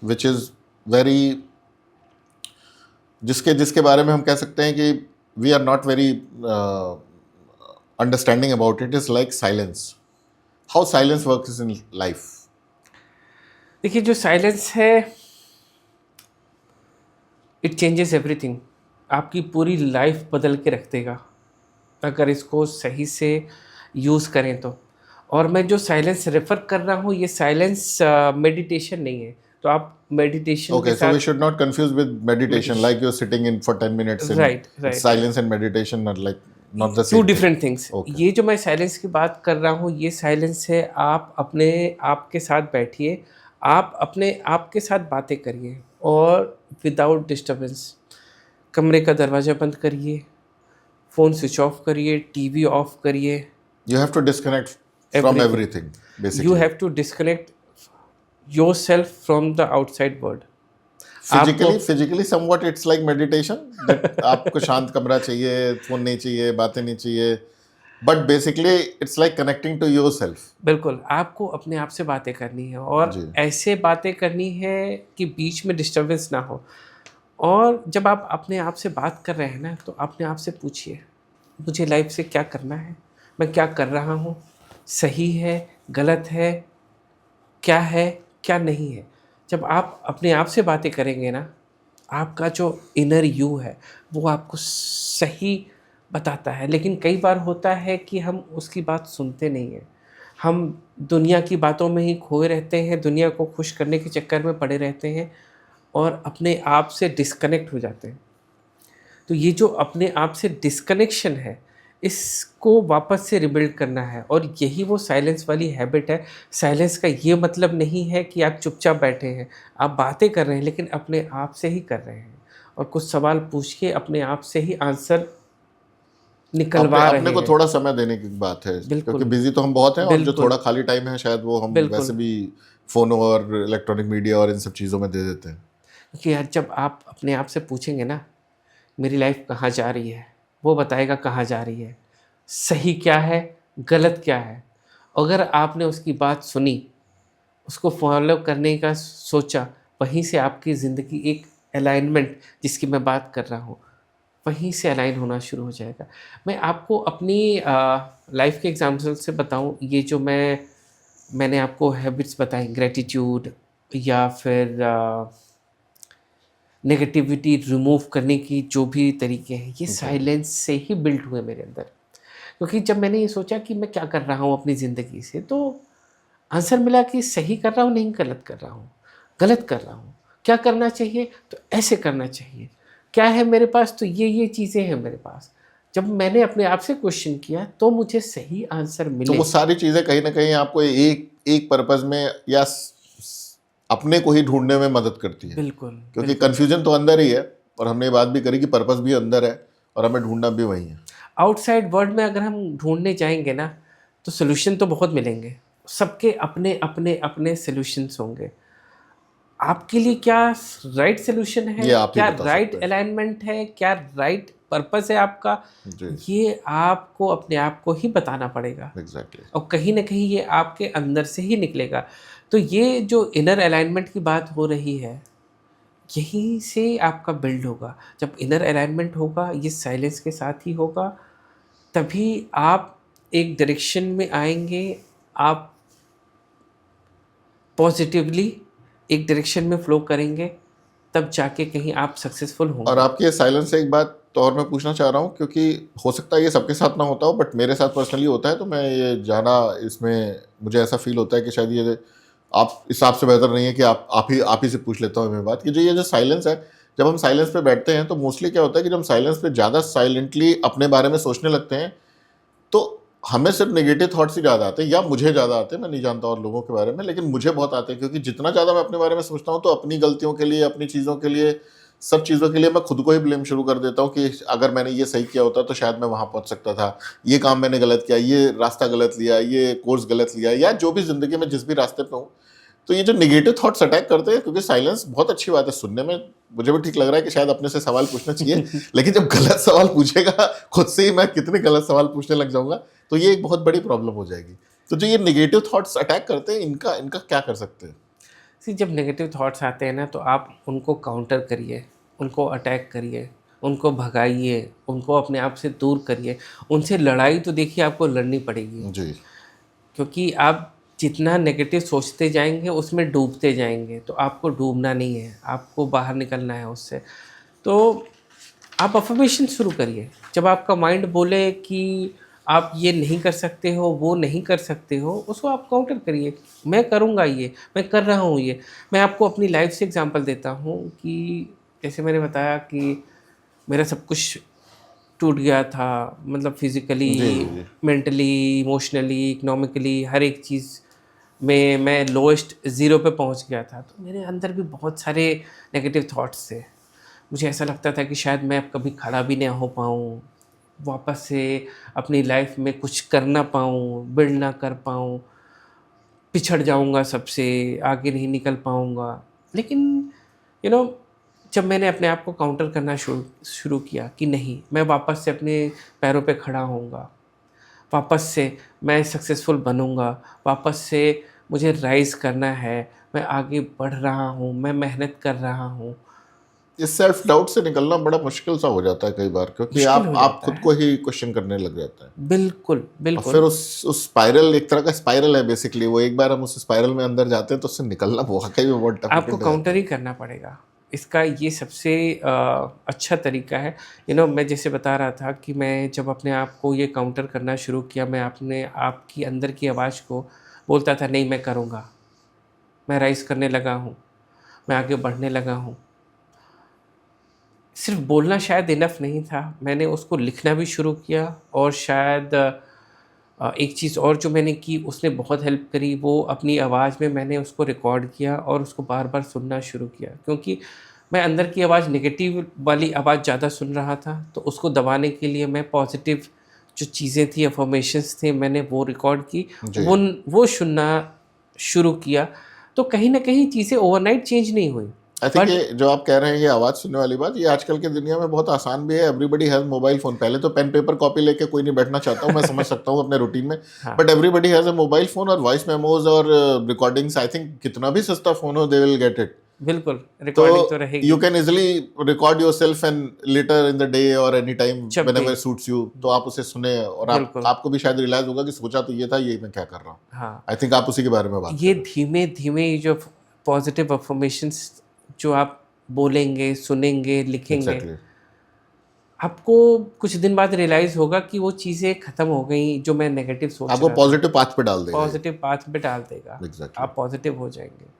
Which is very, जिसके जिसके बारे में हम कह सकते हैं कि we are not very understanding about it, is like silence. How silence works in life? देखिए, जो साइलेंस है, इट चेंजेस एवरीथिंग. आपकी पूरी लाइफ बदल के रख देगा अगर इसको सही से यूज़ करें तो. और मैं जो साइलेंस रेफ़र कर रहा हूँ, ये साइलेंस मेडिटेशन नहीं है. तो आप मेडिटेशन के Okay, so we साथ should not confuse with meditation, like meditation. you're sitting in for 10 minutes in right, right. silence and meditation are like not the two same thing. Different things. Okay. ये जो मैं silence की बात कर रहा हूँ, ये साइलेंस है. आप अपने आप के साथ बैठिए, आप अपने आप के साथ बातें करिए और विदाउट डिस्टर्बेंस. कमरे का दरवाज़ा बंद करिए, फ़ोन स्विच ऑफ करिए, टीवी ऑफ करिए. You have to disconnect from everything, you basically. Have to disconnect yourself from the outside world. आपको Physically, somewhat it's like meditation. That आपको शांत कमरा चाहिए, फोन नहीं चाहिए, बातें नहीं चाहिए. But basically, it's like connecting to yourself. बिल्कुल, आपको अपने आप से बातें करनी है और जी. ऐसे बातें करनी है कि बीच में डिस्टर्बेंस ना हो. और जब आप अपने आप से बात कर रहे हैं ना, तो अपने आप से पूछिए, मुझे लाइफ से क्या करना है, मैं क्या कर रहा हूँ, सही है, गलत है, क्या नहीं है. जब आप अपने आप से बातें करेंगे ना, आपका जो इनर यू है वो आपको सही बताता है. लेकिन कई बार होता है कि हम उसकी बात सुनते नहीं हैं. हम दुनिया की बातों में ही खोए रहते हैं, दुनिया को खुश करने के चक्कर में पड़े रहते हैं और अपने आप से डिस्कनेक्ट हो जाते हैं. तो ये जो अपने आप से डिस्कनेक्शन है, इसको वापस से रिबिल्ड करना है और यही वो साइलेंस वाली हैबिट है. साइलेंस का ये मतलब नहीं है कि आप चुपचाप बैठे हैं, आप बातें कर रहे हैं लेकिन अपने आप से ही कर रहे हैं और कुछ सवाल पूछ के अपने आप से ही आंसर निकलवा रहे अपने को हैं. थोड़ा समय देने की बात है, बिल्कुल, क्योंकि बिजी तो हम बहुत हैं और जो बिल्कुल, थोड़ा खाली टाइम है शायद वो हम बिल्कुल. वैसे भी फोन और इलेक्ट्रॉनिक मीडिया और इन सब चीज़ों में दे देते हैं. क्योंकि यार, जब आप अपने आप से पूछेंगे ना, मेरी लाइफ कहाँ जा रही है, वो बताएगा कहाँ जा रही है, सही क्या है, गलत क्या है. अगर आपने उसकी बात सुनी, उसको फॉलो करने का सोचा, वहीं से आपकी ज़िंदगी एक अलाइनमेंट, जिसकी मैं बात कर रहा हूँ, वहीं से अलाइन होना शुरू हो जाएगा. मैं आपको अपनी लाइफ के एग्जाम्पल से बताऊँ, ये जो मैंने आपको हैबिट्स बताई, ग्रेटिट्यूड या फिर नेगेटिविटी रिमूव करने की जो भी तरीके हैं, ये साइलेंस से ही बिल्ट हुए मेरे अंदर. क्योंकि जब मैंने ये सोचा कि मैं क्या कर रहा हूँ अपनी ज़िंदगी से, तो आंसर मिला कि सही कर रहा हूँ, नहीं गलत कर रहा हूँ, गलत कर रहा हूँ. क्या करना चाहिए, तो ऐसे करना चाहिए. क्या है मेरे पास, तो ये चीज़ें हैं मेरे पास. जब मैंने अपने आप से क्वेश्चन किया तो मुझे सही आंसर तो मिले. वो सारी चीज़ें कहीं ना कहीं आपको एक पर्पस में या अपने को ही ढूंढने में मदद करती है. बिल्कुल, क्योंकि बिल्कुल. कंफ्यूजन तो अंदर ही है और हमने ये बात भी करी कि पर्पस भी अंदर है और हमें ढूंढना भी वही है. आउटसाइड वर्ल्ड में अगर हम ढूंढने जाएंगे ना, तो सोल्यूशन तो बहुत मिलेंगे. सबके अपने अपने अपने सोल्यूशंस होंगे. आपके लिए क्या राइट सोल्यूशन है, ये आप ही क्या बता राइट सकते हैं. अलाइनमेंट है, क्या राइट पर्पस है आपका, जी. ये आपको अपने आप को ही बताना पड़ेगा. एग्जैक्टली. और कहीं ना कहीं ये आपके अंदर से ही निकलेगा. तो ये जो इनर अलाइनमेंट की बात हो रही है, यहीं से आपका बिल्ड होगा. जब इनर अलाइनमेंट होगा, ये साइलेंस के साथ ही होगा, तभी आप एक डायरेक्शन में आएंगे. आप पॉजिटिवली एक डायरेक्शन में फ्लो करेंगे, तब जाके कहीं आप सक्सेसफुल और होंगे. आपके साइलेंस से एक बात तो और मैं पूछना चाह रहा हूँ, क्योंकि हो सकता है ये सबके साथ ना होता हो बट मेरे साथ पर्सनली होता है, तो मैं ये जाना इसमें मुझे ऐसा फील होता है कि शायद ये आप इस हिसाब से बेहतर नहीं है कि आप ही से पूछ लेता हूँ मैं बात कि जो साइलेंस है, जब हम साइलेंस पे बैठते हैं तो मोस्टली क्या होता है कि जब हम साइलेंस पे ज़्यादा साइलेंटली अपने बारे में सोचने लगते हैं तो हमें सिर्फ नेगेटिव थॉट्स ही ज़्यादा आते हैं, या मुझे ज़्यादा आते हैं. मैं नहीं जानता और लोगों के बारे में, लेकिन मुझे बहुत आते हैं क्योंकि जितना ज़्यादा मैं अपने बारे में सोचता हूँ तो अपनी गलतियों के लिए, अपनी चीज़ों के लिए, सब चीज़ों के लिए मैं खुद को ही ब्लेम शुरू कर देता हूँ कि अगर मैंने ये सही किया होता तो शायद मैं वहाँ पहुँच सकता था, ये काम मैंने गलत किया, ये रास्ता गलत लिया, ये कोर्स गलत लिया, या जो भी ज़िंदगी में जिस भी रास्ते पे हूँ. तो ये जो नेगेटिव थॉट्स अटैक करते हैं, क्योंकि साइलेंस बहुत अच्छी बात है सुनने में, मुझे भी ठीक लग रहा है कि शायद अपने से सवाल पूछना चाहिए लेकिन जब गलत सवाल पूछेगा खुद से ही मैं कितने गलत सवाल पूछने लग जाऊंगा तो ये एक बहुत बड़ी प्रॉब्लम हो जाएगी. तो जो ये नेगेटिव थॉट्स अटैक करते हैं, इनका क्या कर सकते हैं? जब नेगेटिव थॉट्स आते हैं ना तो आप उनको काउंटर करिए, उनको अटैक करिए, उनको भगाइए, उनको अपने आप से दूर करिए। उनसे लड़ाई तो देखिए आपको लड़नी पड़ेगी, जी। क्योंकि आप जितना नेगेटिव सोचते जाएंगे उसमें डूबते जाएंगे। तो आपको डूबना नहीं है, आपको बाहर निकलना है उससे। तो आप अफर्मेशन शुरू करिए। जब आपका माइंड बोले कि आप ये नहीं कर सकते हो, वो नहीं कर सकते हो, उसको आप काउंटर करिए, मैं करूँगा ये, मैं कर रहा हूँ ये। मैं आपको अपनी लाइफ से एग्जांपल देता हूँ कि जैसे मैंने बताया कि मेरा सब कुछ टूट गया था, मतलब फिज़िकली, जी, जी, जी। मेंटली, इमोशनली, इकोनॉमिकली, हर एक चीज़ में मैं लोएस्ट ज़ीरो पे पहुंच गया था। तो मेरे अंदर भी बहुत सारे नेगेटिव थॉट्स थे। मुझे ऐसा लगता था कि शायद मैं अब कभी खड़ा भी ना हो पाऊँ, वापस से अपनी लाइफ में कुछ कर ना पाऊँ, बिल्ड ना कर पाऊँ, पिछड़ जाऊँगा सबसे, आगे नहीं निकल पाऊँगा। लेकिन यू नो जब मैंने अपने आप को काउंटर करना शुरू शुरू किया कि नहीं, मैं वापस से अपने पैरों पे खड़ा होऊँगा, वापस से मैं सक्सेसफुल बनूँगा, वापस से मुझे राइज़ करना है, मैं आगे बढ़ रहा हूँ, मैं मेहनत कर रहा हूँ। इस सेल्फ डाउट से निकलना बड़ा मुश्किल सा हो जाता है कई बार, क्योंकि मुश्किल आप हो आप जाता खुद को है। ही क्वेश्चन करने लग जाते हैं। बिल्कुल, और फिर बिल्कुल। उस स्पाइरल, एक तरह का स्पाइरल है बेसिकली वो। एक बार हम उस स्पाइरल में अंदर जाते हैं तो उससे निकलना वाकई में बहुत आपको डिफिकल्ट हो जाता काउंटर है। ही करना पड़ेगा। इसका ये सबसे अच्छा तरीका है। मैं जैसे बता रहा था कि मैं जब अपने आप को ये काउंटर करना शुरू किया, मैं अपने आप की अंदर की आवाज़ को बोलता था, नहीं मैं करूँगा, मैं राइज़ करने लगा हूँ, मैं आगे बढ़ने लगा हूँ। सिर्फ़ बोलना शायद इनफ नहीं था, मैंने उसको लिखना भी शुरू किया। और शायद एक चीज़ और जो मैंने की उसने बहुत हेल्प करी, वो अपनी आवाज़ में मैंने उसको रिकॉर्ड किया और उसको बार-बार सुनना शुरू किया। क्योंकि मैं अंदर की आवाज़, नेगेटिव वाली आवाज़ ज़्यादा सुन रहा था, तो उसको दबाने के लिए मैं पॉज़िटिव जो चीज़ें थी, अफ़र्मेशंस थे, मैंने वो रिकॉर्ड की, जी। वो सुनना शुरू किया। तो कहीं न कहीं चीज़ें ओवरनाइट चेंज नहीं हुई, आई थिंक बट ये जो आप कह रहे हैं, ये आवाज़ सुनने वाली बात, ये आजकल की दुनिया में बहुत आसान भी है। Everybody has mobile phone. पहले तो पेन पेपर कॉपी लेके कोई नहीं बैठना चाहता हूँ, मैं समझ सकता हूँ अपने रूटीन में। हाँ, but everybody has a mobile phone, और वॉइस मेमोज़ और रिकॉर्डिंग्स, आई थिंक कितना भी सस्ता फ़ोन हो, दे विल गेट इट। बिल्कुल, तो रिकॉर्डिंग तो यू रहेगी, can easily record yourself and later in the day और एनी टाइम जब भी। व्हेनेवर सूट्स यू, तो आप उसे सुने और बिल्कुल, आपको भी शायद रियलाइज़ होगा कि सोचा तो ये था, ये मैं क्या कर रहा हूँ। हाँ। आई थिंक आप उसी के बारे में बात कर ये रहे हैं। धीमे-धीमे ये जो पॉज़िटिव अफ़र्मेशंस जो आप बोलेंगे, सुनेंगे, लिखेंगे, एग्ज़ैक्टली। आपको कुछ दिन बाद रियलाइज़ होगा कि वो चीज़ें ख़त्म हो गई जो मैं नेगेटिव सोच आपको रहा था। पॉज़िटिव पाथ पे डाल देगा ये। पॉज़िटिव पाथ पे डाल देगा, एग्ज़ैक्टली। आप पॉज़िटिव हो जाएँगे।